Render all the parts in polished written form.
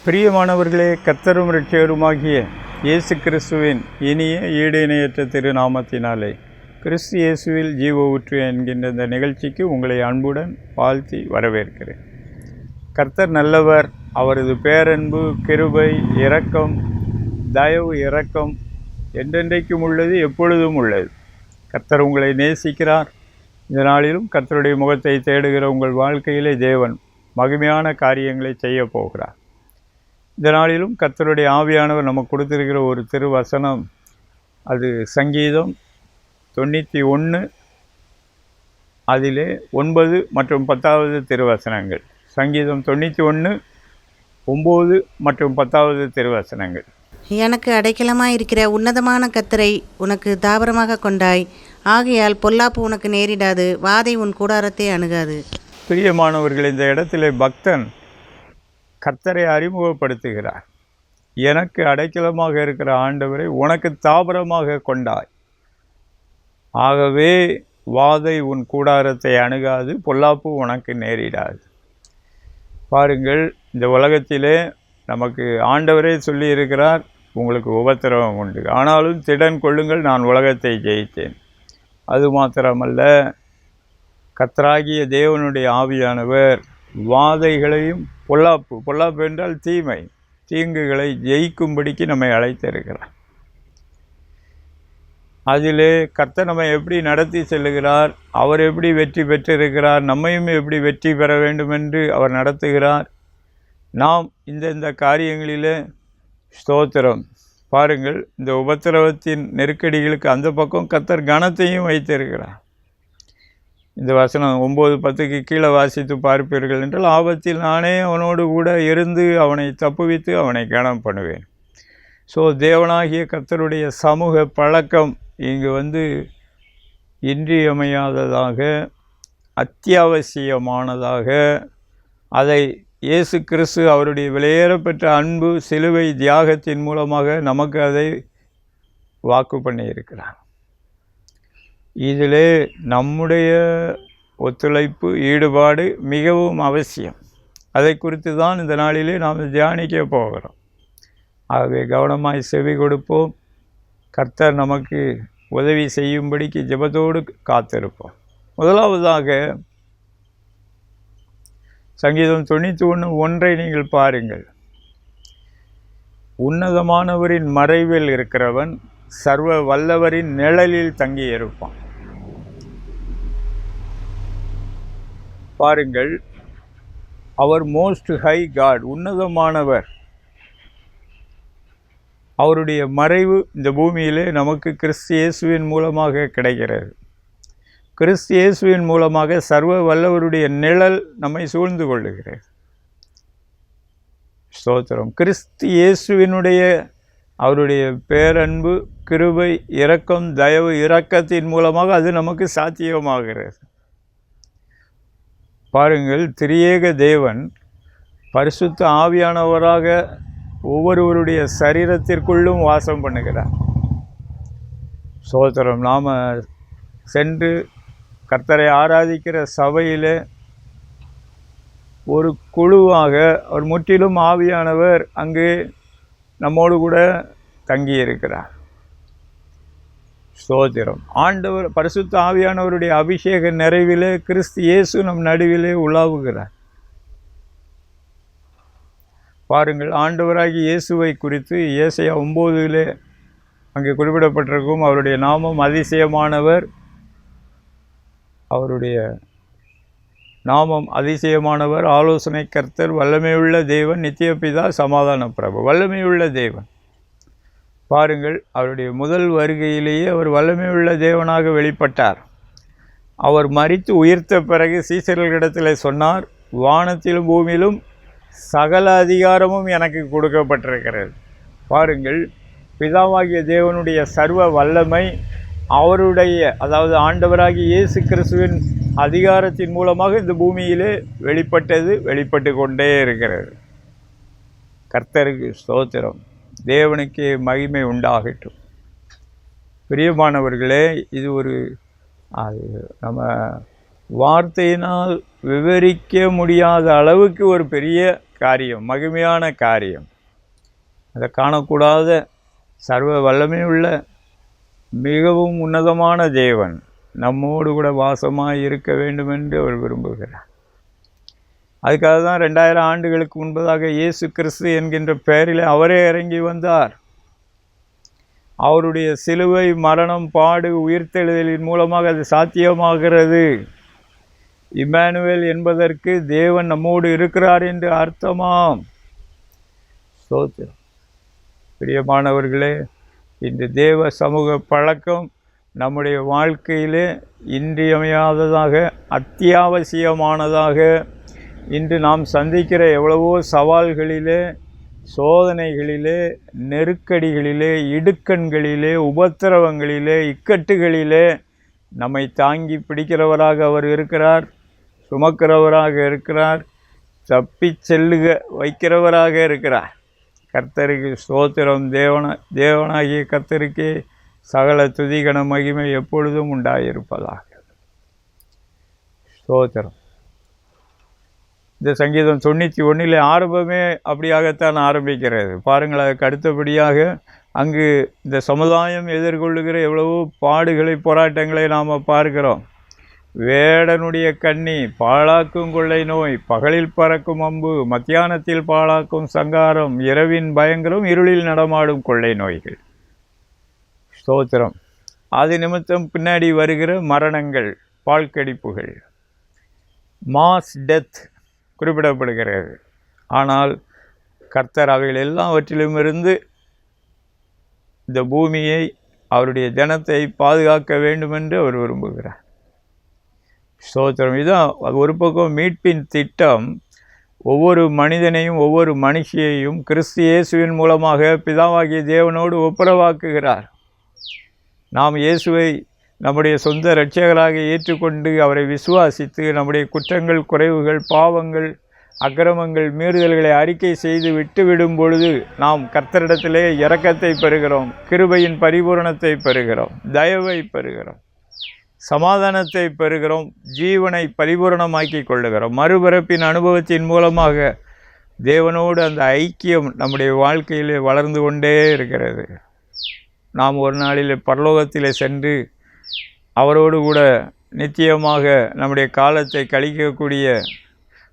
பிரியமானவர்களே, கர்த்தரும் இரட்சகருமாகிய இயேசு கிறிஸ்துவின் இனிய ஈடு இணையற்ற திருநாமத்தினாலே கிறிஸ்து இயேசுவில் ஜீவ ஊற்று என்கின்ற இந்த நிகழ்ச்சிக்கு உங்களை அன்புடன் வாழ்த்தி வரவேற்கிறேன். கர்த்தர் நல்லவர். அவரது பேரன்பு, கிருபை, இரக்கம், தயவு, இரக்கம் என்றென்றைக்கும் உள்ளது, எப்பொழுதும் உள்ளது. கர்த்தர் உங்களை நேசிக்கிறார். இந்த நாளிலும் கர்த்தருடைய முகத்தை தேடுகிற உங்கள் வாழ்க்கையிலே தேவன் மகிமையான காரியங்களை செய்ய போகிறார். இந்த நாளிலும் கர்த்தருடைய ஆவியானவர் நமக்கு கொடுத்திருக்கிற ஒரு திருவசனம், அது சங்கீதம் 91 அதிலே 9 மற்றும் 10வது திருவசனங்கள். சங்கீதம் 91 9 மற்றும் 10வது திருவசனங்கள். எனக்கு அடைக்கலமாய் இருக்கிற உன்னதமான கர்த்தரை உனக்கு தாபரமாக கொண்டாய். ஆகையால் பொல்லாப்பு உனக்கு நேரிடாது, வாதை உன் கூடாரத்தை அணுகாது. பிரியமானவர்கள், இந்த இடத்திலே பக்தன் கர்த்தரை அறிமுகப்படுத்துகிறார். எனக்கு அடைக்கலமாக இருக்கிற ஆண்டவரை உனக்கு தாபரமாக கொண்டாய். ஆகவே வாதை உன் கூடாரத்தை அணுகாது, பொல்லாப்பு உனக்கு நேரிடாது. பாருங்கள், இந்த உலகத்திலே நமக்கு ஆண்டவரே சொல்லியிருக்கிறார், உங்களுக்கு உபத்திரவம் உண்டு, ஆனாலும் திடன் கொள்ளுங்கள், நான் உலகத்தை ஜெயித்தேன். அது மாத்திரமல்ல, கர்த்தராகிய தேவனுடைய ஆவியானவர் வாதைகளையும் பொல்லாப்பு என்றால் தீமை, தீங்குகளை ஜெயிக்கும்படிக்கு நம்மை அழைத்திருக்கிறார். அதிலே கர்த்தர் நம்மை எப்படி நடத்தி செல்லுகிறார், அவர் எப்படி வெற்றி பெற்றிருக்கிறார், நம்மையும் எப்படி வெற்றி பெற வேண்டும் என்று அவர் நடத்துகிறார். நாம் இந்த காரியங்களிலே ஸ்தோத்திரம். பாருங்கள், இந்த உபத்திரவத்தின் நெருக்கடிகளுக்கு அந்த பக்கம் கர்த்தர் கனத்தையும் வைத்திருக்கிறார். இந்த வசனம் 9-10க்கு கீழே வாசித்து பார்ப்பீர்கள் என்றால், ஆபத்தில் நானே அவனோடு கூட இருந்து அவனை தப்புவித்து அவனை கனம் பண்ணுவேன். ஸோ தேவனாகிய கர்த்தருடைய சமூக பழக்கம் இங்கு இன்றியமையாததாக, அத்தியாவசியமானதாக, அதை இயேசு கிறிஸ்து அவருடைய விலையேறப்பெற்ற அன்பு சிலுவை தியாகத்தின் மூலமாக நமக்கு அதை வாக்கு பண்ணியிருக்கிறார். இதிலே நம்முடைய ஒத்துழைப்பு, ஈடுபாடு மிகவும் அவசியம். அதை குறித்து தான் இந்த நாளிலே நாம் தியானிக்க போகிறோம். ஆகவே கவனமாய் செவி கொடுப்போம். கர்த்தர் நமக்கு உதவி செய்யும்படிக்கு ஜெபத்தோடு காத்திருப்போம். முதலாவதாக சங்கீதம் 91:1 நீங்கள் பாருங்கள். உன்னதமானவரின் மறைவில் இருக்கிறவன் சர்வ வல்லவரின் நிழலில் தங்கியிருப்பான். பாருங்கள், அவர் மோஸ்ட் ஹை காட், உன்னதமானவர். அவருடைய மறைவு இந்த பூமியிலே நமக்கு கிறிஸ்து இயேசுவின் மூலமாக கிடைக்கிறது. கிறிஸ்து இயேசுவின் மூலமாக சர்வ வல்லவருடைய நிழல் நம்மை சூழ்ந்து கொள்ளுகிறது. ஸ்தோத்திரம். கிறிஸ்து இயேசுவினுடைய அவருடைய பேரன்பு, கிருபை, இரக்கம், தயவு, இரக்கத்தின் மூலமாக அது நமக்கு சாத்தியமாகிறது. பாருங்கள், திரியேக தேவன் பரிசுத்த ஆவியானவராக ஒவ்வொருவருடைய சரீரத்திற்குள்ளும் வாசம் பண்ணுகிறார். ஸ்தோத்திரம். நாம் சென்று கர்த்தரை ஆராதிக்கிற சபையிலே ஒரு குழுவாக அவர் முற்றிலும் ஆவியானவர் அங்கே நம்மோடு கூட தங்கியிருக்கிறார். ஸ்தோத்திரம். ஆண்டவர் பரிசுத்த ஆவியானவருடைய அபிஷேக நிறைவிலே கிறிஸ்து இயேசு நம் நடுவிலே உலாவுகிறார். பாருங்கள், ஆண்டவராகி இயேசுவை குறித்து ஏசாயா 9 அங்கே குறிப்பிடப்பட்டிருக்கும். அவருடைய நாமம் அதிசயமானவர், அவருடைய நாமம் அதிசயமானவர், ஆலோசனை கர்த்தர், வல்லமையுள்ள தேவன், நித்திய பிதா, சமாதான பிரபு. வல்லமையுள்ள தேவன். பாருங்கள், அவருடைய முதல் வருகையிலேயே அவர் வல்லமையுள்ள தேவனாக வெளிப்பட்டார். அவர் மரித்து உயிர்த்த பிறகு சீசர்களிடத்தில் சொன்னார், வானத்திலும் பூமியிலும் சகல அதிகாரமும் எனக்கு கொடுக்கப்பட்டிருக்கிறது. பாருங்கள், பிதாவாகிய தேவனுடைய சர்வ வல்லமை அவருடைய, அதாவது ஆண்டவராகிய இயேசு கிறிஸ்துவின் அதிகாரத்தின் மூலமாக இந்த பூமியிலே வெளிப்பட்டு கொண்டே இருக்கிறது. கர்த்தருக்கு ஸ்தோத்திரம். தேவனுக்கே மகிமை உண்டாகட்டும். பிரியமானவர்களே, இது அது நம்ம வார்த்தையினால் விவரிக்க முடியாத அளவுக்கு ஒரு பெரிய காரியம், மகிமையான காரியம். அதை காணக்கூடாத சர்வ வல்லமையுள்ள மிகவும் உன்னதமான தேவன் நம்மோடு கூட வாசமாக இருக்க வேண்டும் என்று அவர் விரும்புகிறார். அதுக்காக தான் 2000 ஆண்டுகளுக்கு முன்பதாக இயேசு கிறிஸ்து என்கின்ற பெயரில் அவரே இறங்கி வந்தார். அவருடைய சிலுவை, மரணம், பாடு, உயிர்த்தெழுதலின் மூலமாக அது சாத்தியமாகிறது. இம்மானுவேல் என்பதற்கு தேவன் நம்மோடு இருக்கிறார் என்று அர்த்தமாம். ஸ்தோத்திரம். பிரியமானவர்களே, இந்த தேவ சமூக பழக்கம் நம்முடைய வாழ்க்கையிலே இன்றியமையாததாக, அத்தியாவசியமானதாக, இன்று நாம் சந்திக்கிற எவ்வளவோ சவால்களிலே, சோதனைகளிலே, நெருக்கடிகளிலே, இடுக்கண்களிலே, உபத்திரவங்களிலே, இக்கட்டுகளிலே நம்மை தாங்கி பிடிக்கிறவராக அவர் இருக்கிறார், சுமக்கிறவராக இருக்கிறார், தப்பி செல்லுக வைக்கிறவராக இருக்கிறார். கர்த்தருக்கு ஸ்தோத்திரம். தேவனாகிய கர்த்தருக்கே சகல துதிகன மகிமை எப்பொழுதும் உண்டாயிருப்பதாக. ஸ்தோத்திரம். இந்த சங்கீதம் 91 ஆரம்பமே அப்படியாகத்தான் ஆரம்பிக்கிறது. பாருங்கள், அதுக்கு அடுத்தபடியாக அங்கு இந்த சமுதாயம் எதிர்கொள்ளுகிற எவ்வளவோ பாடுகளை, போராட்டங்களை நாம் பார்க்கிறோம். வேடனுடைய கண்ணி, பாழாக்கும் கொள்ளை நோய், பகலில் பறக்கும் அம்பு, மத்தியானத்தில் பாழாக்கும் சங்காரம், இரவின் பயங்கரம், இருளில் நடமாடும் கொள்ளை நோய்கள். ஸ்தோத்திரம். அது நிமித்தம் பின்னாடி வருகிற மரணங்கள், பால்கடிப்புகள், மாஸ் டெத் குறிப்பிடப்படுகிறது. ஆனால் கர்த்தர் அவைகள் எல்லாவற்றிலும் இருந்து இந்த பூமியை, அவருடைய ஜனத்தை பாதுகாக்க வேண்டுமென்று அவர் விரும்புகிறார். ஸ்தோத்திரம். இதுதான் ஒரு பக்கம் மீட்பின் திட்டம். ஒவ்வொரு மனிதனையும், ஒவ்வொரு மனுஷியையும் கிறிஸ்து இயேசுவின் மூலமாக பிதாவாகிய தேவனோடு ஒப்புரவாக்குகிறார். நாம் இயேசுவை நம்முடைய சொந்த இரட்சகராக ஏற்றுக்கொண்டு அவரை விசுவாசித்து நம்முடைய குற்றங்கள், குறைவுகள், பாவங்கள், அக்கிரமங்கள், மீறுதல்களை அறிக்கை செய்து விட்டுவிடும் பொழுது நாம் கர்த்தரிடத்திலே இரக்கத்தை பெறுகிறோம், கிருபையின் பரிபூரணத்தை பெறுகிறோம், தயவை பெறுகிறோம், சமாதானத்தை பெறுகிறோம், ஜீவனை பரிபூரணமாக்கி கொள்ளுகிறோம். மறுபிறப்பின் அனுபவத்தின் மூலமாக தேவனோடு அந்த ஐக்கியம் நம்முடைய வாழ்க்கையிலே வளர்ந்து கொண்டே இருக்கிறது. நாம் ஒரு நாளில் பரலோகத்திலே சென்று அவரோடு கூட நிச்சயமாக நம்முடைய காலத்தை கழிக்கக்கூடிய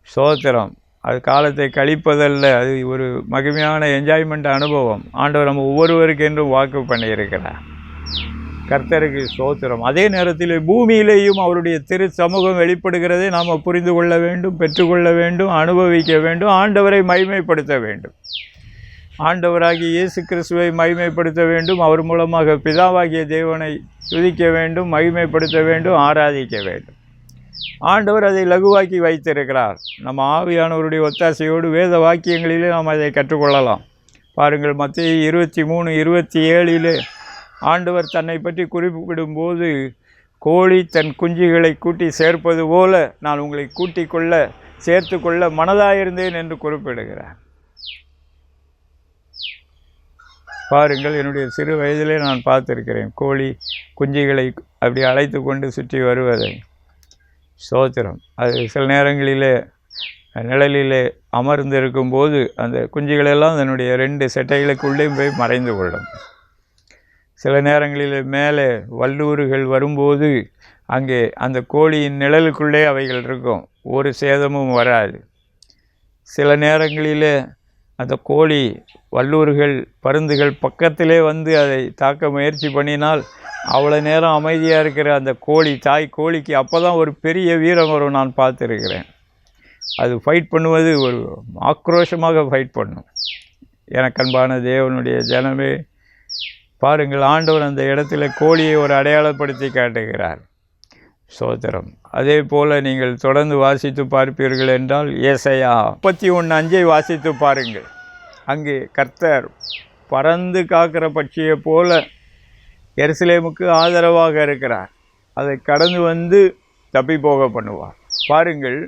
ஸ்தோத்திரம். அது காலத்தை கழிப்பதல்ல, அது ஒரு மகிமையான என்ஜாய்மெண்ட் அனுபவம். ஆண்டவர் நம்ம ஒவ்வொருவருக்கு என்றும் வாக்கு பண்ணியிருக்கிறார். கர்த்தருக்கு ஸ்தோத்திரம். அதே நேரத்தில் பூமியிலேயும் அவருடைய திரு சமூகம் வெளிப்படுகிறதை நாம் புரிந்து கொள்ள வேண்டும், பெற்றுக்கொள்ள வேண்டும், அனுபவிக்க வேண்டும், ஆண்டவரை மகிமைப்படுத்த வேண்டும். ஆண்டவராகிய இயேசு கிறிஸ்துவை மகிமைப்படுத்த வேண்டும். அவர் மூலமாக பிதாவாகிய தேவனை துதிக்க வேண்டும், மகிமைப்படுத்த வேண்டும், ஆராதிக்க வேண்டும். ஆண்டவர் அதை லகுவாக்கி வைத்திருக்கிறார். நம்ம ஆவியானவருடைய ஒத்தாசையோடு வேத வாக்கியங்களிலே நாம் அதை கற்றுக்கொள்ளலாம். பாருங்கள், மத்தேயு 23:27 ஆண்டவர் தன்னை பற்றி குறிப்பிடும்போது, கோழி தன் குஞ்சுகளை கூட்டி சேர்ப்பது போல நான் உங்களை கூட்டிக் கொள்ள, சேர்த்து கொள்ள மனதாயிருந்தேன் என்று குறிப்பிடுகிறார். பாருங்கள், என்னுடைய சிறு வயதிலே நான் பார்த்துருக்கிறேன் கோழி குஞ்சுகளை அப்படி அழைத்து கொண்டு சுற்றி வருவதை. ஸ்தோத்திரம். அது சில நேரங்களிலே நிழலிலே அமர்ந்து இருக்கும்போது அந்த குஞ்சுகளெல்லாம் தன்னுடைய 2 செட்டைகளுக்குள்ளே போய் மறைந்து கொள்ளும். சில நேரங்களில் மேலே வல்லூறுகள் வரும்போது அங்கே அந்த கோழியின் நிழலுக்குள்ளே அவைகள் இருக்கும், ஒரு சேதமும் வராது. சில நேரங்களில் அந்த கோழி வல்லூறுகள், பருந்துகள் பக்கத்திலே வந்து அதை தாக்க முயற்சி பண்ணினால் அவ்வளோ நேரம் அமைதியாக இருக்கிற அந்த கோழி, தாய் கோழிக்கு அப்போ தான் ஒரு பெரிய வீரம் வரும். நான் பார்த்துருக்கிறேன். அது ஃபைட் பண்ணுவது ஒரு ஆக்ரோஷமாக ஃபைட் பண்ணும். எனக்கு அன்பான தேவனுடைய ஜனமே, பாருங்கள், ஆண்டவர் அந்த இடத்துல கோழியை ஒரு அடையாளப்படுத்தி காட்டுகிறார். ஸ்தோத்திரம். அதே போல் நீங்கள் தொடர்ந்து வாசித்து பார்ப்பீர்கள் என்றால் ஏசாயா 31:5 வாசித்து பாருங்கள். அங்கே கர்த்தர் பறந்து காக்கிற பட்சியை போல எருசலேமுக்கு ஆதரவாக இருக்கிறார். அதை கடந்து வந்து தப்பி போக பண்ணுவார். பாருங்கள்,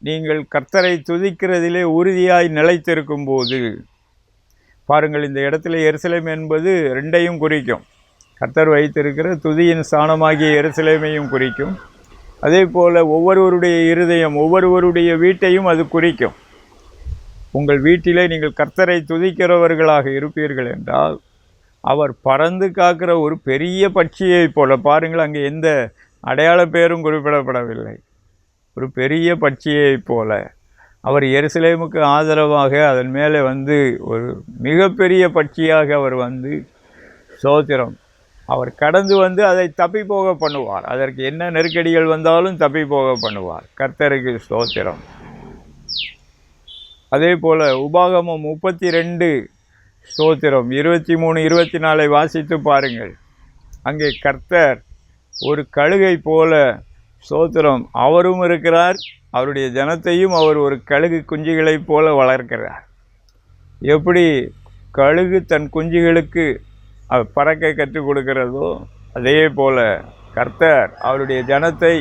நீங்கள் கர்த்தரை துதிக்கிறதிலே உறுதியாய் நிலைத்திருக்கும் போது, பாருங்கள், இந்த இடத்துல எருசலேம் என்பது 2ஐயும் குறிக்கும். கர்த்தர் வைத்திருக்கிற துதியின் ஸ்தானமாகிய எருசலேமையும் குறிக்கும். அதே போல் ஒவ்வொருவருடைய இருதயம், ஒவ்வொருவருடைய வீட்டையும் அது குறிக்கும். உங்கள் வீட்டிலே நீங்கள் கர்த்தரை துதிக்கிறவர்களாக இருப்பீர்கள் என்றால், அவர் பறந்து காக்கிற ஒரு பெரிய பட்சியைப் போல, பாருங்கள் அங்கே எந்த அடையாள பேரும் குறிப்பிடப்படவில்லை, ஒரு பெரிய பட்சியைப் போல அவர் எருசலேமுக்கு ஆதரவாக அதன் மேலே வந்து ஒரு மிகப்பெரிய பட்சியாக அவர் வந்து ஸ்தோத்திரம், அவர் கடந்து வந்து அதை தப்பி போக பண்ணுவார். அதற்கு என்ன நெருக்கடிகள் வந்தாலும் தப்பி போக பண்ணுவார். கர்த்தருக்கு ஸ்தோத்திரம். அதே போல் உபாகமம் 32 ஸ்தோத்திரம் 23, 24 வாசித்து பாருங்கள். அங்கே கர்த்தர் ஒரு கழுகை போல ஸ்தோத்திரம் அவரும் இருக்கிறார், அவருடைய ஜனத்தையும் அவர் ஒரு கழுகு குஞ்சுகளைப் போல வளர்க்கிறார். எப்படி கழுகு தன் குஞ்சுகளுக்கு பறக்க கற்றுக் கொடுக்கிறதோ, அதே போல கர்த்தர் அவருடைய ஜனத்தை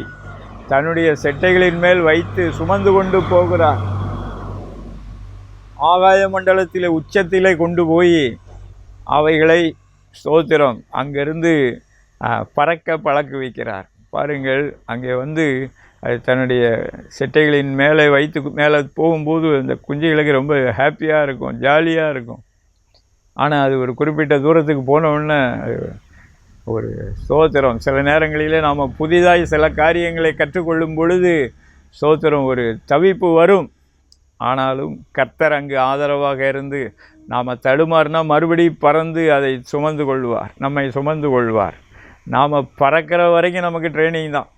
தன்னுடைய செட்டைகளின் மேல் வைத்து சுமந்து கொண்டு போகிறார். ஆகாய மண்டலத்திலே உச்சத்திலே கொண்டு போய் அவைகளை ஸ்தோத்திரம் அங்கிருந்து பறக்க பழக்க வைக்கிறார். பாருங்கள், அங்கே வந்து அது தன்னுடைய செட்டைகளின் மேலே வைத்து மேலே போகும்போது அந்த குஞ்சுகளுக்கு ரொம்ப ஹாப்பியாக இருக்கும், ஜாலியாக இருக்கும். ஆனால் அது ஒரு குறிப்பிட்ட தூரத்துக்கு போனவுடனே ஒரு ஸ்தோத்திரம், சில நேரங்களிலே நாம் புதிதாய் சில காரியங்களை கற்றுக்கொள்ளும் பொழுது ஸ்தோத்திரம் ஒரு தவிப்பு வரும். ஆனாலும் கர்த்தர் அங்கு ஆதரவாக இருந்து நாம் தடுமாறினா மறுபடி பறந்து அதை சுமந்து கொள்வார், நம்மை சுமந்து கொள்வார். நாம் பறக்கிற வரைக்கும் நமக்கு ட்ரைனிங் தான்.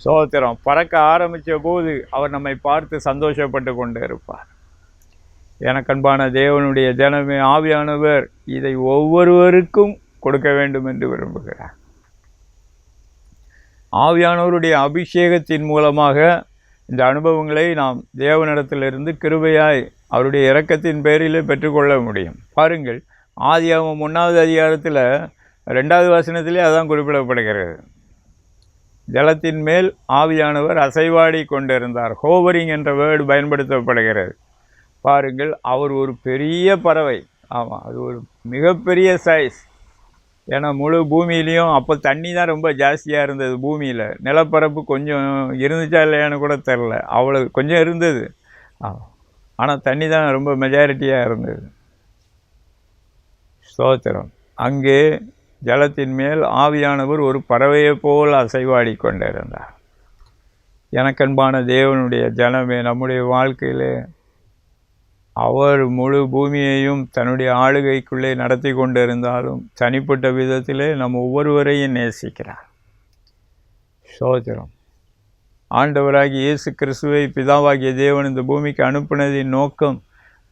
ஸ்தோத்திரம், பறக்க ஆரம்பித்த போது அவர் நம்மை பார்த்து சந்தோஷப்பட்டு கொண்டு இருப்பார். எனக்கு அன்பான தேவனுடைய ஜனமே, ஆவியானவர் இதை ஒவ்வொருவருக்கும் கொடுக்க வேண்டும் என்று விரும்புகிறார். ஆவியானவருடைய அபிஷேகத்தின் மூலமாக இந்த அனுபவங்களை நாம் தேவனிடத்திலிருந்து கிருபையாய் அவருடைய இரக்கத்தின் பேரிலே பெற்றுக்கொள்ள முடியும். பாருங்கள், ஆதியாகமம் 1வது அதிகாரத்தில் 2வது வசனத்திலே அதான் குறிப்பிடப்படுகிறது. ஜலத்தின் மேல் ஆவியானவர் அசைவாடி கொண்டிருந்தார். ஹோவரிங் என்ற வேர்டு பயன்படுத்தப்படுகிறது. பாருங்கள், அவர் ஒரு பெரிய பறவை. ஆமாம், அது ஒரு மிகப்பெரிய சைஸ். ஏன்னா முழு பூமியிலையும் அப்போ தண்ணி தான் ரொம்ப ஜாஸ்தியாக இருந்தது. பூமியில் நிலப்பரப்பு கொஞ்சம் இருந்துச்சா இல்லையான்னு கூட தெரில, அவ்வளோ கொஞ்சம் இருந்தது. ஆனால் தண்ணி தான் ரொம்ப மெஜாரிட்டியாக இருந்தது. ஸ்தோத்திரம், அங்கே ஜலத்தின் மேல் ஆவியானவர் ஒரு பறவையை போல் அசைவாடி கொண்டிருந்தார். எனக்கன்பான தேவனுடைய ஜனமே, நம்முடைய வாழ்க்கையில் அவர் முழு பூமியையும் தன்னுடைய ஆளுகைக்குள்ளே நடத்தி கொண்டிருந்தாலும் தனிப்பட்ட விதத்திலே நம்ம ஒவ்வொருவரையும் நேசிக்கிறார். ஸ்தோத்திரம், ஆண்டவராகிய இயேசு கிறிஸ்துவை பிதாவாகிய தேவன் இந்த பூமிக்கு அனுப்பினதின் நோக்கம்,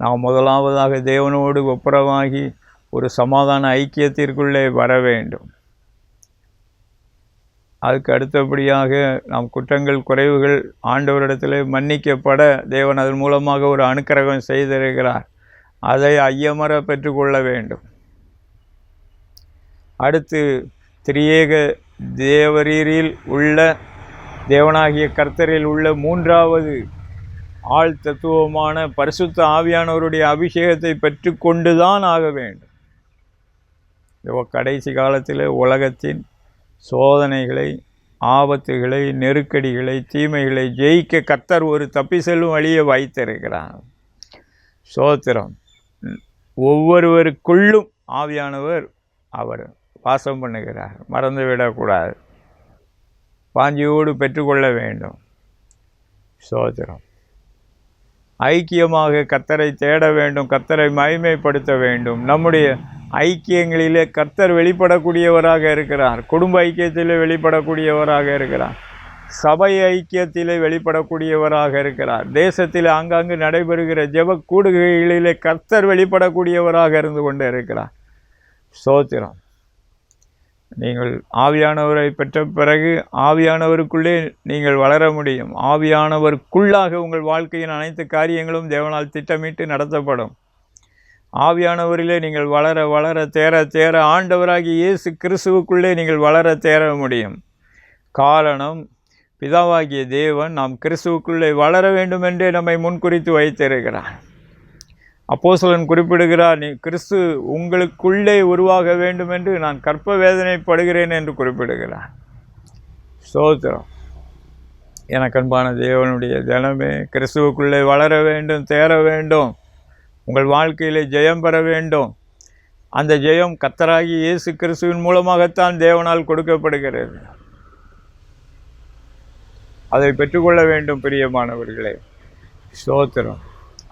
நாம் முதலாவதாக தேவனோடு ஒப்புரவாகி ஒரு சமாதான ஐக்கியத்திற்குள்ளே வர வேண்டும். அதுக்கு அடுத்தபடியாக நாம் குற்றங்கள் குறைவுகள் ஆண்டவரிடத்தில் மன்னிக்கப்பட தேவன் அதன் மூலமாக ஒரு அனுக்கிரகம் செய்திருக்கிறார். அதை ஐயமற பெற்றுக்கொள்ள வேண்டும். அடுத்து திரியேக தேவரீரில் உள்ள தேவனாகிய கர்த்தரில் உள்ள 3வது ஆள் தத்துவமான பரிசுத்த ஆவியானவருடைய அபிஷேகத்தை பெற்றுக்கொண்டு தான் ஆக வேண்டும். கடைசி காலத்தில் உலகத்தின் சோதனைகளை, ஆபத்துகளை, நெருக்கடிகளை, தீமைகளை ஜெயிக்க கர்த்தர் ஒரு தப்பி செல்லும் வழியை வைத்திருக்கிறார். ஸ்தோத்திரம், ஒவ்வொருவருக்குள்ளும் ஆவியானவர் அவர் வாசம் பண்ணுகிறார். மறந்துவிடக்கூடாது, வாஞ்சியோடு பெற்றுக்கொள்ள வேண்டும். ஸ்தோத்திரம், ஐக்கியமாக கர்த்தரை தேட வேண்டும், கர்த்தரை மகிமைப்படுத்த வேண்டும். நம்முடைய ஐக்கியங்களிலே கர்த்தர் வெளிப்படக்கூடியவராக இருக்கிறார். குடும்ப ஐக்கியத்திலே வெளிப்படக்கூடியவராக இருக்கிறார். சபை ஐக்கியத்திலே வெளிப்படக்கூடியவராக இருக்கிறார். தேசத்தில் ஆங்காங்கு நடைபெறுகிற ஜெப கூடுகைகளிலே கர்த்தர் வெளிப்படக்கூடியவராக இருந்து கொண்டு இருக்கிறார். ஸ்தோத்திரம், நீங்கள் ஆவியானவரை பெற்ற பிறகு ஆவியானவருக்குள்ளே நீங்கள் வளர முடியும். ஆவியானவருக்குள்ளாக உங்கள் வாழ்க்கையின் அனைத்து காரியங்களும் தேவனால் திட்டமிட்டு நடத்தப்படும். ஆவியானவரிலே நீங்கள் வளர வளர தேர தேர ஆண்டவராகி இயேசு கிறிஸ்துவுக்குள்ளே நீங்கள் வளர தேர முடியும். காரணம், பிதாவாகிய தேவன் நாம் கிறிஸ்துவுக்குள்ளே வளர வேண்டும் என்றே நம்மை முன்குறித்து வைத்திருக்கிறார். அப்போஸ்தலன் குறிப்பிடுகிறார், நீ கிறிஸ்து உங்களுக்குள்ளே உருவாக வேண்டும் என்று நான் கற்ப வேதனைப்படுகிறேன் என்று குறிப்பிடுகிறார். ஸ்தோத்திரம், எனக்கு அன்பான தேவனுடைய ஜனமே, கிறிஸ்துவுக்குள்ளே வளர வேண்டும், தேர வேண்டும், உங்கள் வாழ்க்கையிலே ஜெயம் பெற வேண்டும். அந்த ஜெயம் கர்த்தராகிய இயேசு கிறிஸ்துவின் மூலமாகத்தான் தேவனால் கொடுக்கப்படுகிறது. அதை பெற்றுக்கொள்ள வேண்டும் பிரியமானவர்களே. ஸ்தோத்திரம்.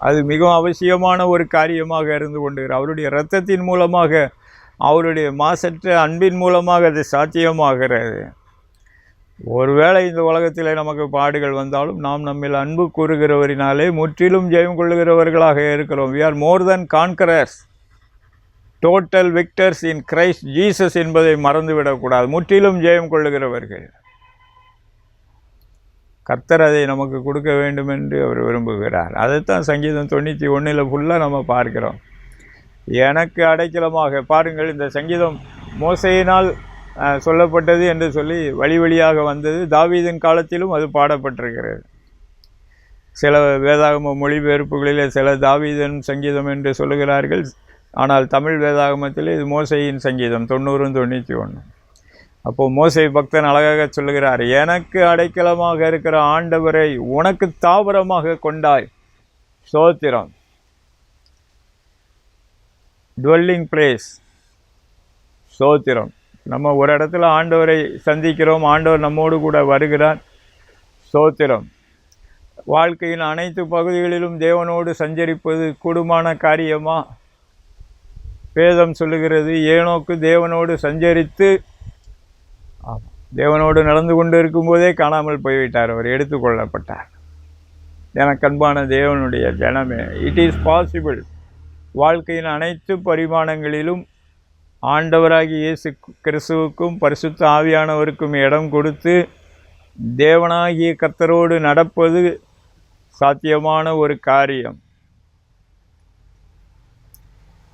அது மிகவும் அவசியமான ஒரு காரியமாக இருந்து கொண்டிருக்கிறது. அவருடைய இரத்தத்தின் மூலமாக, அவருடைய மாசற்ற அன்பின் மூலமாக அது சாத்தியமாகிறது. ஒருவேளை இந்த உலகத்தில் நமக்கு பாடுகள் வந்தாலும் நாம் நம்மில் அன்பு கூறுகிறவரினாலே முற்றிலும் ஜெயம் கொள்ளுகிறவர்களாக இருக்கிறோம். we are more than conquerors, total victors in Christ Jesus என்பதை மறந்துவிடக்கூடாது. முற்றிலும் ஜெயம் கொள்ளுகிறவர்கள். கர்த்தர் அதை நமக்கு கொடுக்க வேண்டும் என்று அவர் விரும்புகிறார். அதைத்தான் சங்கீதம் 91 ஃபுல்லாக நம்ம பார்க்கிறோம். எனக்கு அடைக்கலமாக பாருங்கள், இந்த சங்கீதம் மோசையினால் சொல்லப்பட்டது என்று சொல்லி வழி வழியாக வந்தது. தாவீதின் காலத்திலும் அது பாடப்பட்டிருக்கிறது. சில வேதாகம மொழிபெயர்ப்புகளிலே சில தாவீதன் சங்கீதம் என்று சொல்லுகிறார்கள். ஆனால் தமிழ் வேதாகமத்தில் இது மோசையின் சங்கீதம் 90 91. அப்போது மோசை பக்தன் அழகாக சொல்லுகிறார், எனக்கு அடைக்கலமாக இருக்கிற ஆண்டவரை உனக்கு தாவரமாக கொண்டாய். ஸ்தோத்திரம். Dwelling place. ஸ்தோத்திரம். நம்ம ஒரு இடத்துல ஆண்டவரை சந்திக்கிறோம், ஆண்டவர் நம்மோடு கூட வருகிறார். ஸ்தோத்திரம். வாழ்க்கையின் அனைத்து பகுதிகளிலும் தேவனோடு சஞ்சரிப்பது கூடுமான காரியமா? வேதம் சொல்லுகிறது, ஏனோக்கு தேவனோடு சஞ்சரித்து தேவனோடு நடந்து கொண்டு இருக்கும்போதே காணாமல் போய்விட்டார், அவர் எடுத்துக்கொள்ளப்பட்டார். எனக்கு அன்பான தேவனுடைய ஜனமே, இட் இஸ் பாசிபிள். வாழ்க்கையின் அனைத்து பரிமாணங்களிலும் ஆண்டவராகிய இயேசு கிறிஸ்துவுக்கும் பரிசுத்த ஆவியானவருக்கும் இடம் கொடுத்து தேவனாகிய கர்த்தரோடு நடப்பது சாத்தியமான ஒரு காரியம்.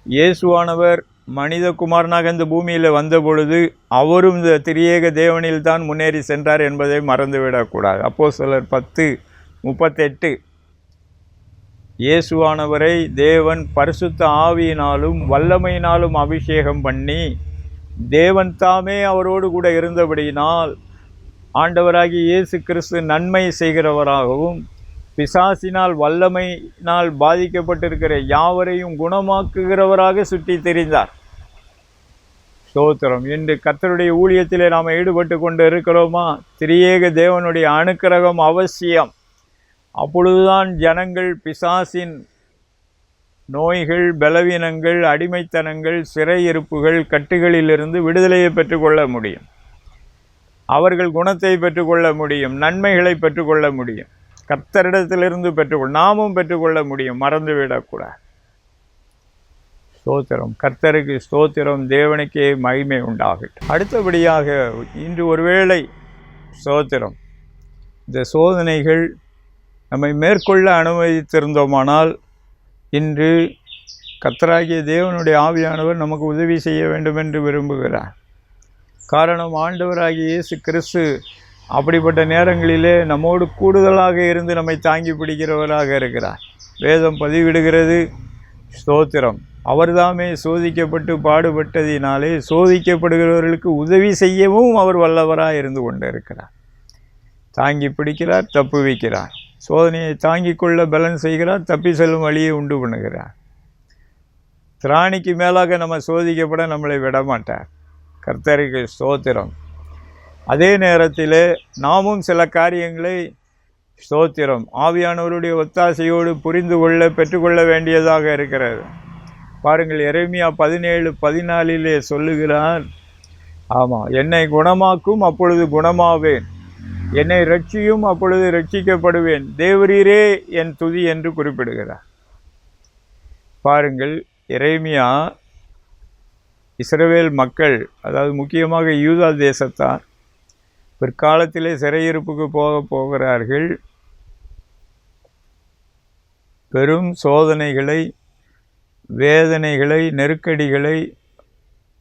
இயேசுவானவர் மனித குமாரனாக இந்த பூமியில் வந்த பொழுது அவரும் இந்த திரியேக தேவனில் தான் முன்னேறி சென்றார் என்பதை மறந்துவிடக்கூடாது. அப்போஸ்தலர் 10:38. இயேசுவானவரை தேவன் பரிசுத்த ஆவியினாலும் வல்லமையினாலும் அபிஷேகம் பண்ணி தேவன் தாமே அவரோடு கூட இருந்தபடியினால் ஆண்டவராகிய இயேசு கிறிஸ்து நன்மை செய்கிறவராகவும் பிசாசினால் வல்லமையினால் பாதிக்கப்பட்டிருக்கிற யாவரையும் குணமாக்குகிறவராக சுற்றி தெரிந்தார். ஸ்தோத்திரம். இன்று கர்த்தருடைய ஊழியத்திலே நாம் ஈடுபட்டு கொண்டு இருக்கிறோமா? திரியேக தேவனுடைய அனுக்கிரகம் அவசியம். அப்பொழுதுதான் ஜனங்கள் பிசாசின் நோய்கள், பலவீனங்கள், அடிமைத்தனங்கள், சிறையிருப்புகள், கட்டுகளிலிருந்து விடுதலையை பெற்றுக்கொள்ள முடியும். அவர்கள் குணத்தை பெற்றுக்கொள்ள முடியும், நன்மைகளை பெற்றுக்கொள்ள முடியும், கர்த்தரிடத்திலிருந்து நாமும் பெற்றுக்கொள்ள முடியும். மறந்துவிடக்கூடாது. ஸ்தோத்திரம். கர்த்தருக்கு ஸ்தோத்திரம். தேவனுக்கே மகிமை உண்டாகட்டும். அடுத்தபடியாக இன்று ஒருவேளை ஸ்தோத்திரம் இந்த சோதனைகள் நம்மை மேற்கொள்ள அனுமதித்திருந்தோமானால் இன்று கர்த்தராகிய தேவனுடைய ஆவியானவர் நமக்கு உதவி செய்ய வேண்டும் என்று விரும்புகிறார். காரணம், ஆண்டவராகிய இயேசு கிறிஸ்து அப்படிப்பட்ட நேரங்களிலே நம்மோடு கூடுதலாக இருந்து நம்மை தாங்கி பிடிக்கிறவராக இருக்கிறார். வேதம் பதிவிடுகிறது. ஸ்தோத்திரம். அவர்தாமே சோதிக்கப்பட்டு பாடுபட்டதினாலே சோதிக்கப்படுகிறவர்களுக்கு உதவி செய்யவும் அவர் வல்லவராக இருந்து கொண்டு இருக்கிறார். தாங்கி பிடிக்கிறார், தப்புவிக்கிறார். சோதனையை தாங்கிக் கொள்ள பலன் செய்கிறார், தப்பி செல்லும் வழியை உண்டு பண்ணுகிறார். திராணிக்கு மேலாக நம்ம சோதிக்கப்பட நம்மளை விடமாட்டார். கர்த்தருக்கு ஸ்தோத்திரம். அதே நேரத்தில் நாமும் சில காரியங்களை ஸ்தோத்திரம் ஆவியானவருடைய ஒத்தாசையோடு புரிந்து கொள்ள பெற்றுக்கொள்ள வேண்டியதாக இருக்கிறது. பாருங்கள், எரேமியா 17:14 சொல்லுகிறார், ஆமாம், என்னை குணமாக்கும் அப்பொழுது குணமாவேன், என்னை ரட்சியும் அப்பொழுது ரட்சிக்கப்படுவேன், தேவரீரே என் துதி என்று குறிப்பிடுகிறார். பாருங்கள், எரேமியா இஸ்ரவேல் மக்கள், அதாவது முக்கியமாக யூதா தேசத்தார் பிற்காலத்திலே சிறையிருப்புக்கு போகிறார்கள். பெரும் சோதனைகளை, வேதனைகளை, நெருக்கடிகளை,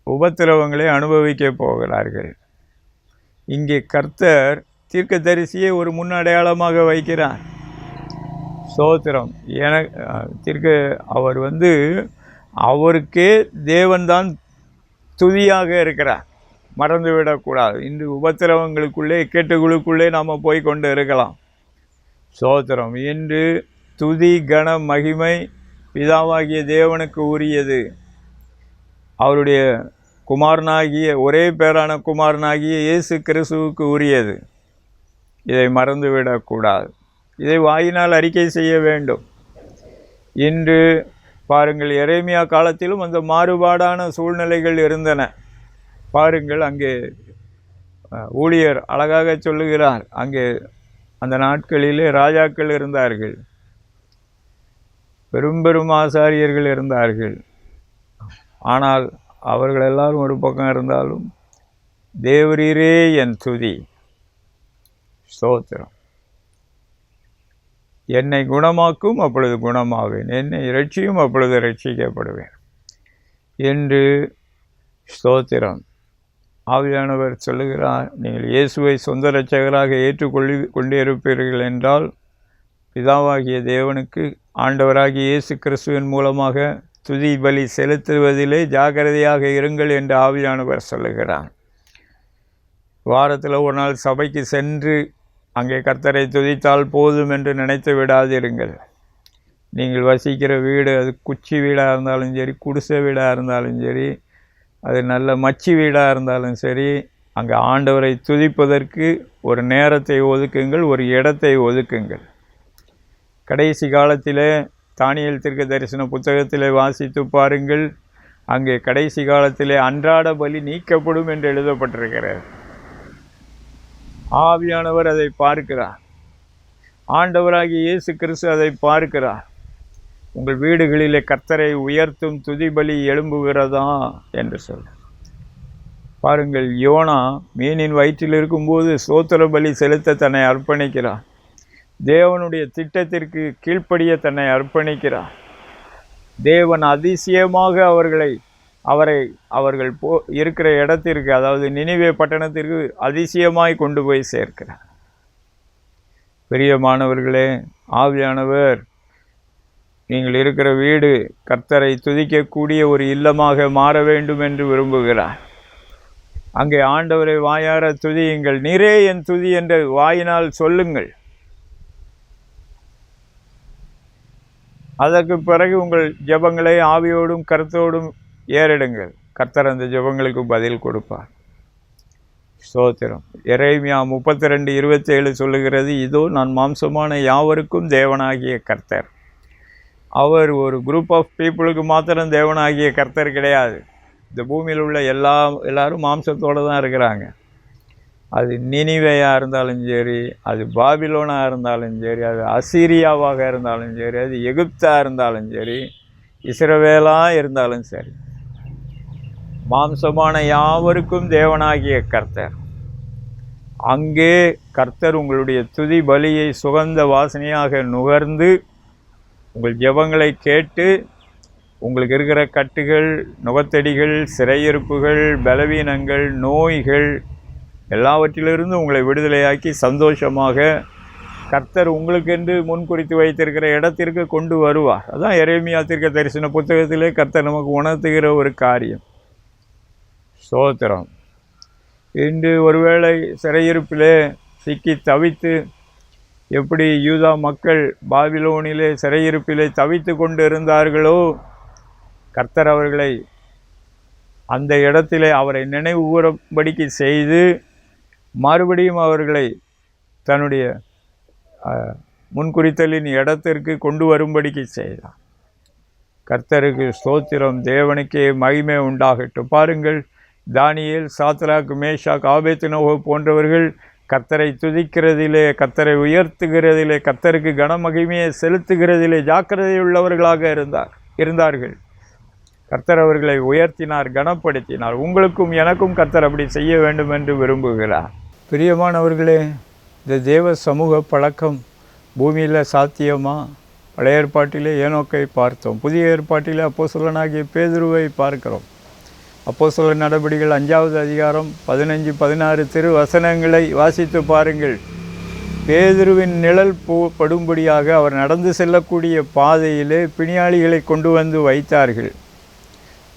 உபத்திரவங்களை அனுபவிக்கப் போகிறார்கள். இங்கே கர்த்தர் தீர்க்கதரிசியை ஒரு முன்னடையாளமாக வைக்கிறார். ஸ்தோத்திரம். அவர் அவருக்கே தேவன்தான் துதியாக இருக்கிறார். மறந்துவிடக்கூடாது. இன்று உபத்திரவங்களுக்குள்ளே இக்கட்டுகளுக்குள்ளே நாம் போய் கொண்டு இருக்கலாம். ஸ்தோத்திரம். இன்று துதி கன மகிமை பிதாவாகிய தேவனுக்கு உரியது. அவருடைய குமாரனாகிய ஒரே பேரான குமாரனாகிய இயேசு கிறிஸ்துவுக்கு உரியது. இதை மறந்துவிடக்கூடாது. இதை வாயினால் அறிக்கை செய்ய வேண்டும். இன்று பாருங்கள், எரேமியா காலத்திலும் அந்த மாறுபாடான சூழ்நிலைகள் இருந்தன. பாருங்கள், அங்கே ஊழியர் அழகாக சொல்லுகிறார், அங்கே அந்த நாட்களிலே ராஜாக்கள் இருந்தார்கள், பெரும் பெரும் ஆசாரியர்கள் இருந்தார்கள். ஆனால் அவர்கள் எல்லாரும் ஒரு பக்கம் இருந்தாலும் தேவரீரே என் துதி, ஸ்தோத்திரம். என்னை குணமாக்கும், அப்பொழுது குணமாவேன். என்னை இரட்சியும், அப்பொழுது ரட்சிக்கப்படுவேன் என்று ஸ்தோத்திரம். ஆவியானவர் சொல்லுகிறார், நீங்கள் இயேசுவை சொந்த இரட்சகராக கொண்டிருப்பீர்கள் என்றால் பிதாவாகிய தேவனுக்கு ஆண்டவராகிய இயேசு கிறிஸ்துவின் மூலமாக துதி பலி செலுத்துவதிலே ஜாக்கிரதையாக இருங்கள் என்று ஆவியானவர் சொல்லுகிறார். வாரத்தில் ஒரு நாள் சபைக்கு சென்று அங்கே கர்த்தரை துதித்தால் போதும் என்று நினைத்து விடாதிருங்கள். நீங்கள் வசிக்கிற வீடு அது குச்சி வீடாக இருந்தாலும் சரி, குடிசை வீடாக இருந்தாலும் சரி, அது நல்ல மச்சி வீடாக இருந்தாலும் சரி, அங்கே ஆண்டவரை துதிப்பதற்கு ஒரு நேரத்தை ஒதுக்குங்கள், ஒரு இடத்தை ஒதுக்குங்கள். கடைசி காலத்திலே தானியேல் தீர்க்கதரிசன புத்தகத்திலே வாசித்து பாருங்கள். அங்கே கடைசி காலத்திலே அன்றாட பலி நீக்கப்படும் என்று எழுதப்பட்டிருக்கிறது. ஆவியானவர் அதை பார்க்கிறார். ஆண்டவராகிய இயேசு கிறிஸ்து அதை பார்க்கிறார். உங்கள் வீடுகளிலே கர்த்தரை உயர்த்தும் துதி பலி எழும்புகிறதா என்று சொல்ல பாருங்கள். யோனா மீனின் வயிற்றில் இருக்கும்போது ஸ்தோத்திர பலி செலுத்த தன்னை அர்ப்பணிக்கிறார். தேவனுடைய திட்டத்திற்கு கீழ்ப்படிய தன்னை அர்ப்பணிக்கிறார். தேவன் அதிசயமாக அவர்கள் இருக்கிற இடத்திற்கு, அதாவது நினிவே பட்டணத்திற்கு அதிசயமாய் கொண்டு போய் சேர்க்கிறார். பிரியமானவர்களே, ஆவியானவர் நீங்கள் இருக்கிற வீடு கர்த்தரை துதிக்கக்கூடிய ஒரு இல்லமாக மாற வேண்டும் என்று விரும்புகிறார். அங்கே ஆண்டவரை வாயார துதியுங்கள். நீரே என் துதி என்று வாயினால் சொல்லுங்கள். அதற்கு பிறகு உங்கள் ஜெபங்களை ஆவியோடும் கருத்தோடும் ஏறிடுங்கள். கர்த்தர் அந்த ஜெபங்களுக்கு பதில் கொடுப்பார். ஸ்தோத்திரம். எரேமியா 32:27 சொல்லுகிறது, இதோ நான் மாம்சமான யாவருக்கும் தேவனாகிய கர்த்தர். அவர் ஒரு குரூப் ஆஃப் பீப்புளுக்கு மாத்திரம் தேவனாகிய கர்த்தர் கிடையாது. இந்த பூமியில் உள்ள எல்லாரும் மாம்சத்தோடு தான் இருக்கிறாங்க. அது நினிவேயாக இருந்தாலும் சரி, அது பாபிலோனாக இருந்தாலும் சரி, அது அசீரியாவாக இருந்தாலும் சரி, அது எகிப்தாக இருந்தாலும் சரி, இஸ்ரவேலாக இருந்தாலும் சரி, மாம்சமான யாவருக்கும் தேவனாகிய கர்த்தர். அங்கே கர்த்தர் உங்களுடைய துதி பலியை சுகந்த வாசனையாக நுகர்ந்து உங்கள் ஜெபங்களை கேட்டு உங்களுக்கு இருக்கிற கட்டுகள், நுகத்தடிகள், சிறையிருப்புகள், பலவீனங்கள், நோய்கள் எல்லாவற்றிலிருந்து உங்களை விடுதலையாக்கி சந்தோஷமாக கர்த்தர் உங்களுக்கென்று முன்குறித்து வைத்திருக்கிற இடத்திற்கு கொண்டு வருவார். அதுதான் எரேமியா தீர்க்கதரிசன புத்தகத்திலே கர்த்தர் நமக்கு உணர்த்துகிற ஒரு காரியம். ஸ்தோத்திரம். இன்று ஒருவேளை சிறையிருப்பிலே சிக்கி தவித்து, எப்படி யூதா மக்கள் பாபிலோனிலே சிறையிருப்பிலே தவித்து கொண்டு இருந்தார்களோ, கர்த்தர் அவர்களை அந்த இடத்திலே அவரை நினைவு கூறும்படிக்கு செய்து மறுபடியும் அவர்களை தன்னுடைய முன்குறித்தலின் இடத்திற்கு கொண்டு வரும்படிக்கு செய்தார். கர்த்தருக்கு ஸ்தோத்திரம். தேவனுக்கே மகிமை உண்டாகட்டும். பாருங்கள், தானியேல், சாத்ராக், மேஷாக், ஆபேத்நேகோ போன்றவர்கள் கர்த்தரை துதிக்கிறதிலே, கர்த்தரை உயர்த்துகிறதிலே, கர்த்தருக்கு கனமகிமையை செலுத்துகிறதிலே ஜாக்கிரதையுள்ளவர்களாக இருந்தார்கள். கர்த்தர் அவர்களை உயர்த்தினார், கனப்படுத்தினார். உங்களுக்கும் எனக்கும் கர்த்தர் அப்படி செய்ய வேண்டும் என்று விரும்புகிறார். பிரியமானவர்களே, இந்த தேவ சமூக பழக்கம் பூமியில் சாத்தியமா? பழைய ஏற்பாட்டிலே ஏனோக்கை பார்த்தோம். புதிய ஏற்பாட்டிலே அப்போஸ்தலனாகிய பேதுருவை பார்க்கிறோம். அப்போஸ்தலர் நடபடிகள் 5வது அதிகாரம் 15-16 திருவசனங்களை வாசித்து பாருங்கள். பேதுருவின் நிழல் படும்படியாக அவர் நடந்து செல்லக்கூடிய பாதையிலே பிணியாளிகளை கொண்டு வந்து வைத்தார்கள்.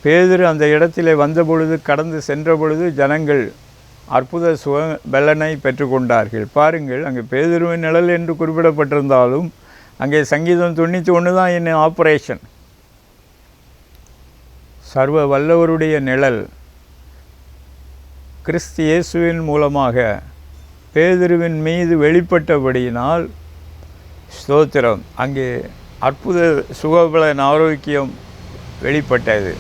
பேதுரு அந்த இடத்திலே வந்தபொழுது, கடந்து சென்ற பொழுது ஜனங்கள் அற்புத பலனை பெற்றுக்கொண்டார்கள். பாருங்கள், அங்கே பேதுருவின் நிழல் என்று குறிப்பிடப்பட்டிருந்தாலும் அங்கே சங்கீதம் 91 தான் என்ன ஆப்ரேஷன். சர்வ வல்லவருடைய நிழல் கிறிஸ்து இயேசுவின் மூலமாக பேதுருவின் மீது வெளிப்பட்டபடியினால் ஸ்தோத்திரம், அங்கே அற்புத சுகபலன் ஆரோக்கியம் வெளிப்பட்டது.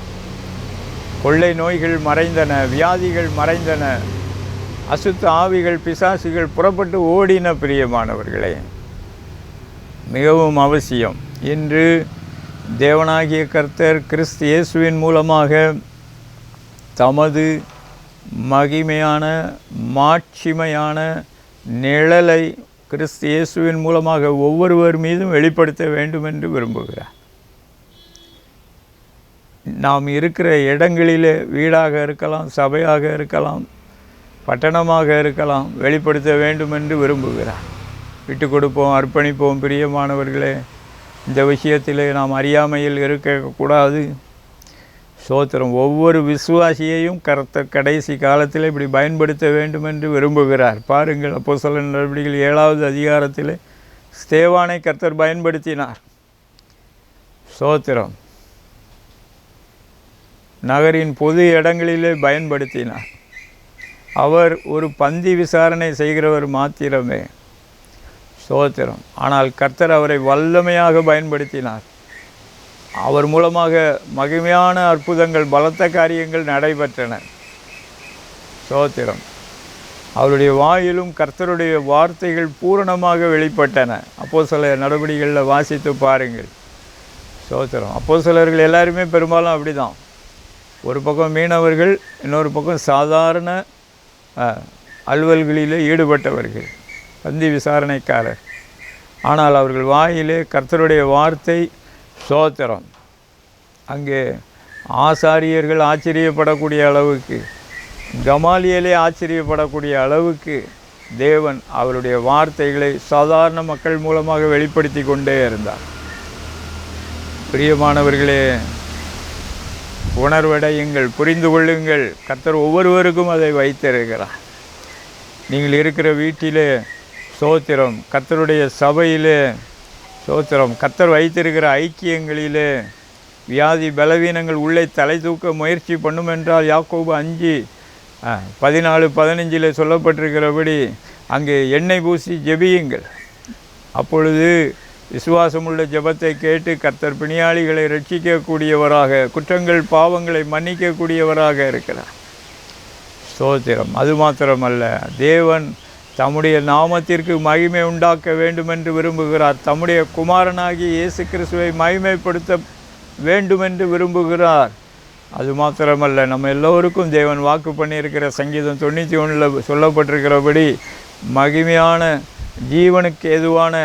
கொள்ளை நோய்கள் மறைந்தன, வியாதிகள் மறைந்தன, அசுத்த ஆவிகள் பிசாசுகள் புறப்பட்டு ஓடின. பிரியமானவர்களே, மிகவும் அவசியம். இன்று தேவனாகிய கர்த்தர் கிறிஸ்து இயேசுவின் மூலமாக தமது மகிமையான மாட்சிமையான நிழலை கிறிஸ்து இயேசுவின் மூலமாக ஒவ்வொருவர் மீதும் வெளிப்படுத்த வேண்டும் என்று விரும்புகிறார். நாம் இருக்கிற இடங்களிலே, வீடாக இருக்கலாம், சபையாக இருக்கலாம், பட்டணமாக இருக்கலாம், வெளிப்படுத்த வேண்டும் என்று விரும்புகிறார். விட்டு கொடுப்போம், அர்ப்பணிப்போம். பிரியமானவர்களே, இந்த விஷயத்திலே நாம் அறியாமையில் இருக்கக்கூடாது. ஸ்தோத்திரம், ஒவ்வொரு விசுவாசியையும் கர்த்தர் கடைசி காலத்தில் இப்படி பயன்படுத்த வேண்டும் என்று விரும்புகிறார். பாருங்கள், அப்போஸ்தலர் நடவடிக்கைகள் 7வது அதிகாரத்தில் ஸ்தேவானை கர்த்தர் பயன்படுத்தினார். ஸ்தோத்திரம், நகரின் பொது இடங்களிலே பயன்படுத்தினார். அவர் ஒரு பந்தி விசாரணை செய்கிறவர் மாத்திரமே. ஸ்தோத்திரம், ஆனால் கர்த்தர் அவரை வல்லமையாக பயன்படுத்தினார். அவர் மூலமாக மகிமையான அற்புதங்கள், பலத்த காரியங்கள் நடைபெற்றன. ஸ்தோத்திரம், அவருடைய வாயிலும் கர்த்தருடைய வார்த்தைகள் பூரணமாக வெளிப்பட்டன. அப்போஸ்தலர் நடவடிக்கைகளில் வாசித்து பாருங்கள். ஸ்தோத்திரம், அப்போஸ்தலர்கள் எல்லாருமே பெரும்பாலும் அப்படி தான். ஒரு பக்கம் மீனவர்கள், இன்னொரு பக்கம் சாதாரண அலுவல்களிலே ஈடுபட்டவர்கள், பந்தி விசாரணைக்காரர். ஆனால் அவர்கள் வாயிலே கர்த்தருடைய வார்த்தை. ஸ்தோத்திரம், அங்கே ஆசாரியர்கள் ஆச்சரியப்படக்கூடிய அளவுக்கு, கமாலியலே ஆச்சரியப்படக்கூடிய அளவுக்கு தேவன் அவருடைய வார்த்தைகளை சாதாரண மக்கள் மூலமாக வெளிப்படுத்தி கொண்டே இருந்தார். பிரியமானவர்களே, உணர்வடையுங்கள், புரிந்து கொள்ளுங்கள். கர்த்தர் ஒவ்வொருவருக்கும் அதை வைத்திருக்கிறார். நீங்கள் இருக்கிற வீட்டிலே, ஸ்தோத்திரம், கர்த்தருடைய சபையிலே, ஸ்தோத்திரம், கர்த்தர் வைத்திருக்கிற ஐக்கியங்களிலே வியாதி பலவீனங்கள் உள்ளே தலை தூக்க முயற்சி பண்ணும் என்றால் யாக்கோபு 5:14-15 சொல்லப்பட்டிருக்கிறபடி அங்கே எண்ணெய் பூசி ஜெபியுங்கள். அப்பொழுது விசுவாசமுள்ள ஜெபத்தை கேட்டு கர்த்தர் பிணியாளிகளை ரட்சிக்கக்கூடியவராக, குற்றங்கள் பாவங்களை மன்னிக்கக்கூடியவராக இருக்கிறார். ஸ்தோத்திரம், அது மாத்திரமல்ல, தேவன் தம்முடைய நாமத்திற்கு மகிமை உண்டாக்க வேண்டும் என்று விரும்புகிறார். தம்முடைய குமாரனாகி இயேசு கிறிஸ்துவை மகிமைப்படுத்த வேண்டும் என்று விரும்புகிறார். அது மாத்திரமல்ல, நம்ம எல்லோருக்கும் தேவன் வாக்கு பண்ணியிருக்கிற சங்கீதம் 91 சொல்லப்பட்டிருக்கிறபடி மகிமையான ஜீவனுக்கு ஏதுவான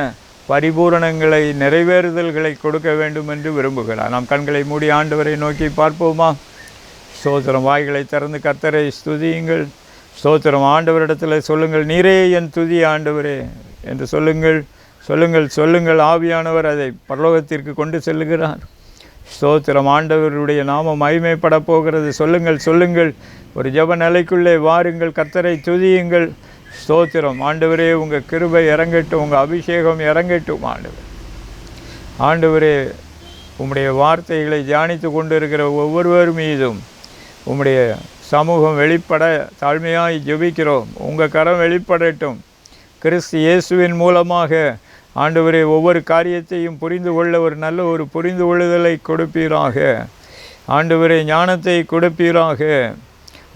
பரிபூரணங்களை, நிறைவேறுதல்களை கொடுக்க வேண்டும் என்று விரும்புகிறார். நாம் கண்களை மூடி ஆண்டவரை நோக்கி பார்ப்போமா? ஸ்தோத்திரம், வாய்களை திறந்து கர்த்தரை ஸ்துதியுங்கள். ஸ்தோத்திரம், ஆண்டவரிடத்தில் சொல்லுங்கள், நீரே என் துதி ஆண்டவரே என்று சொல்லுங்கள், சொல்லுங்கள், சொல்லுங்கள். ஆவியானவர் அதை பரலோகத்திற்கு கொண்டு செல்லுகிறார். ஸ்தோத்திரம், ஆண்டவருடைய நாமம் மகிமைப்பட போகிறது. சொல்லுங்கள், சொல்லுங்கள். ஒரு ஜெப நிலைக்குள்ளே வாருங்கள், கர்த்தரை துதியுங்கள். ஸ்தோத்திரம், ஆண்டவரே உங்கள் கிருபை இறங்கட்டும், உங்கள் அபிஷேகம் இறங்கட்டும். ஆண்டவரே உம்முடைய வார்த்தைகளை தியானித்து கொண்டு இருக்கிற ஒவ்வொருவர் மீதும் உம்முடைய சமூகம் வெளிப்பட தாழ்மையாய் ஜெபிக்கிறோம். உங்கள் கரம் வெளிப்படட்டும். கிறிஸ்து இயேசுவின் மூலமாக ஆண்டவரே ஒவ்வொரு காரியத்தையும் புரிந்து கொள்ள ஒரு புரிந்து கொள்ளுதலை கொடுப்பீராக. ஆண்டவரே ஞானத்தை கொடுப்பீராக.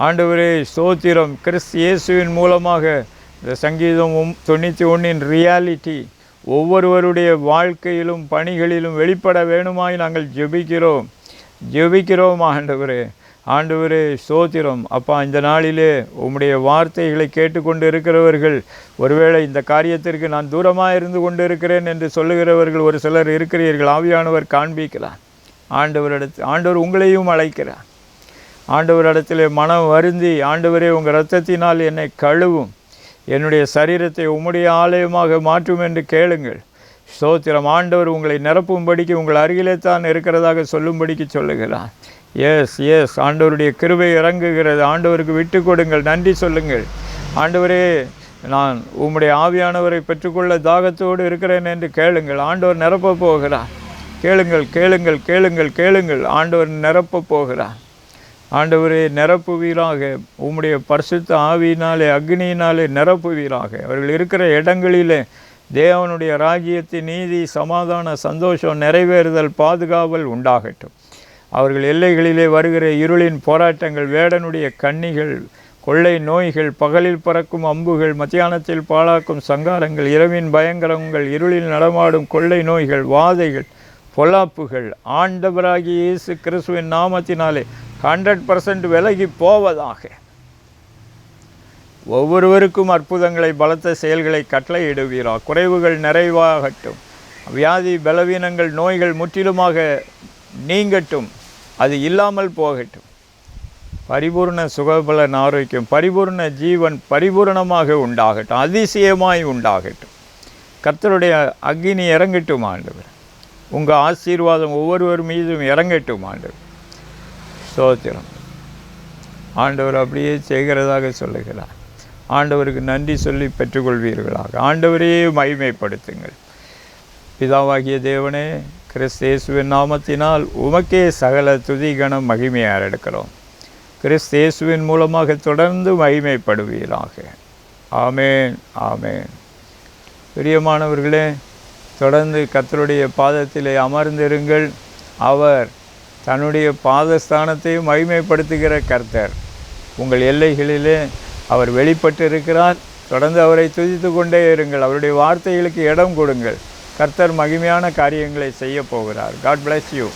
ஆண்டவரே ஸ்தோத்திரம், கிறிஸ்து இயேசுவின் மூலமாக இந்த சங்கீதம் 91 ரியாலிட்டி ஒவ்வொருவருடைய வாழ்க்கையிலும் பணிகளிலும் வெளிப்பட வேணுமாய் நாங்கள் ஜெபிக்கிறோம் ஆண்டவரே. ஆண்டவரே ஸ்தோத்திரம் அப்பா, இந்த நாளிலே உம்முடைய வார்த்தைகளை கேட்டுக்கொண்டு இருக்கிறவர்கள், ஒருவேளை இந்த காரியத்திற்கு நான் தூரமாக இருந்து கொண்டு இருக்கிறேன் என்று சொல்லுகிறவர்கள் ஒரு சிலர் இருக்கிறீர்கள். ஆவியானவர் காண்பிக்கிறார். ஆண்டவர் உங்களையும் அழைக்கிறார். ஆண்டவரிடத்திலே மனம் வருந்தி, ஆண்டவரே உங்கள் இரத்தத்தினால் என்னை கழுவும், என்னுடைய சரீரத்தை உம்முடைய ஆலயமாக மாற்றும் என்று கேளுங்கள். ஸ்தோத்திரம், ஆண்டவர் உங்களை நிரப்பும்படிக்கு உங்கள் அருகிலே தான் இருக்கிறதாக சொல்லும்படிக்கு சொல்லுகிறார். எஸ் எஸ் ஆண்டவருடைய கிருபை இறங்குகிறது. ஆண்டவருக்கு விட்டு கொடுங்கள், நன்றி சொல்லுங்கள். ஆண்டவரே, நான் உம்முடைய ஆவியானவரை பெற்றுக்கொள்ள தாகத்தோடு இருக்கிறேன் என்று கேளுங்கள். ஆண்டவர் நிரப்ப போகிறார். கேளுங்கள் கேளுங்கள் கேளுங்கள் கேளுங்கள். ஆண்டவர் நிரப்ப போகிறார். ஆண்டவரே, நிரப்புவீராக. உம்முடைய பரிசுத்த ஆவியினாலே, அக்னியினாலே நிரப்புவீராக. அவர்கள் இருக்கிற இடங்களிலே தேவனுடைய ராஜ்யத்தின் நீதி, சமாதான, சந்தோஷம், நிறைவேறுதல், பாதுகாவல் உண்டாகட்டும். அவர்கள் எல்லைகளிலே வருகிற இருளின் போராட்டங்கள், வேடனுடைய கண்ணிகள், கொள்ளை நோய்கள், பகலில் பறக்கும் அம்புகள், மத்தியானத்தில் பாழாக்கும் சங்காரங்கள், இரவின் பயங்கரங்கள், இருளில் நடமாடும் கொள்ளை நோய்கள், வாதைகள், பொல்லாப்புகள் ஆண்டவராகிய இயேசு கிறிஸ்துவின் நாமத்தினாலே 100% விலகி போவதாக. ஒவ்வொருவருக்கும் அற்புதங்களை, பலத்த செயல்களை கட்டளையிடுவீரா. குறைவுகள் நிறைவாகட்டும். வியாதி, பலவீனங்கள், நோய்கள் முற்றிலுமாக நீங்கட்டும். அது இல்லாமல் போகட்டும். பரிபூர்ண சுகபலன், ஆரோக்கியம், பரிபூர்ண ஜீவன் பரிபூர்ணமாக உண்டாகட்டும். அதிசயமாய் உண்டாகட்டும். கர்த்தருடைய அக்கினி இறங்கட்டும் ஆண்டவர். உங்கள் ஆசீர்வாதம் ஒவ்வொருவர் மீதும் இறங்கட்டும் ஆண்டவர். ஸ்தோத்திரம். ஆண்டவர் அப்படியே செய்கிறதாக சொல்லுகிறார். ஆண்டவருக்கு நன்றி சொல்லி பெற்றுக்கொள்வீர்களாக. ஆண்டவரையே மகிமைப்படுத்துங்கள். பிதாவாகிய தேவனே, கிறிஸ்து இயேசுவின் நாமத்தினால் உமக்கே சகல துதி, கனம், மகிமையாக எடுக்கிறோம். கிறிஸ்து இயேசுவின் மூலமாக தொடர்ந்து மகிமைப்படுவீராக. ஆமேன் ஆமேன். பிரியமானவர்களே, தொடர்ந்து கர்த்தருடைய பாதத்திலே அமர்ந்திருங்கள். அவர் தன்னுடைய பாதஸ்தானத்தையும் மகிமைப்படுத்துகிற கர்த்தர். உங்கள் எல்லைகளிலே அவர் வெளிப்பட்டு இருக்கிறார். தொடர்ந்து அவரை துதித்து கொண்டே இருங்கள். அவருடைய வார்த்தைகளுக்கு இடம் கொடுங்கள். கர்த்தர் மகிமையான காரியங்களை செய்ய போகிறார். God bless you.